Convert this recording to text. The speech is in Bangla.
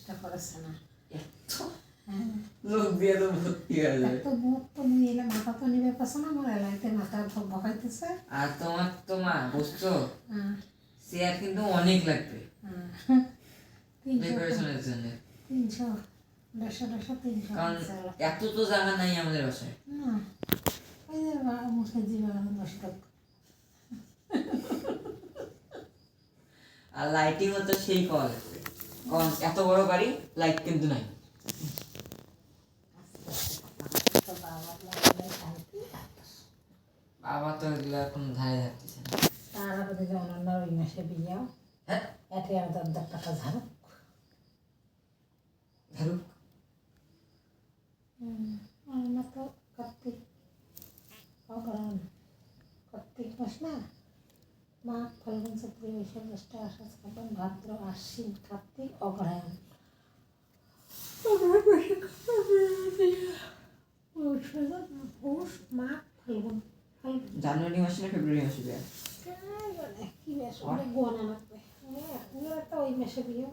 চেষ্টা করেছে না। এত হ্যাঁ, লোক দিয়ে তো ভর্তি হয়ে যাবে। এত মুখ তো নিলে মাথা তো নিবে পারছে না, আমার এলাইতে মাথা বকাইতেছে। আর তোমার তো মা বুঝছো হ্যাঁ, চেয়ার কিন্তু অনেক লাগবে হ্যাঁ, 300 ডেকোরেশনের জন্য, 300 150 300 কারণ এত তো জায়গা নাই আমাদের বাসায়। না, ওই যে মুখার্জি বাগান বসত। আর লাইটিং তো সেই পাওয়া লাগবে, কারণ এত বড় বাড়ি লাইট কিন্তু নাই। বাবা তো এগুলো এখন ধারে থাকতেছে না। তার আগে যে অনন্যার ওই মাসে বিয়াও হ্যাঁ এতে আমাদের 10 টাকা ঝাড়ুক। ধারুক অনন্যা তো কার্তিক অগ্রহণ, কার্তিক মাস না, মাঘ ফাল্গুন চৈত্র বৈশাখ জ্যৈষ্ঠ আষাঢ় শ্রাবণ ভাদ্র আশ্বিন কার্তিক অগ্রহায়ণ। পৌষ মাঘ ফাল্গুন, জানুয়ারি মাসে না ফেব্রুয়ারি মাসে বিয়ে? কি বেশ অনেক গোনা লাগবে। একটা ওই মাসে বিয়ে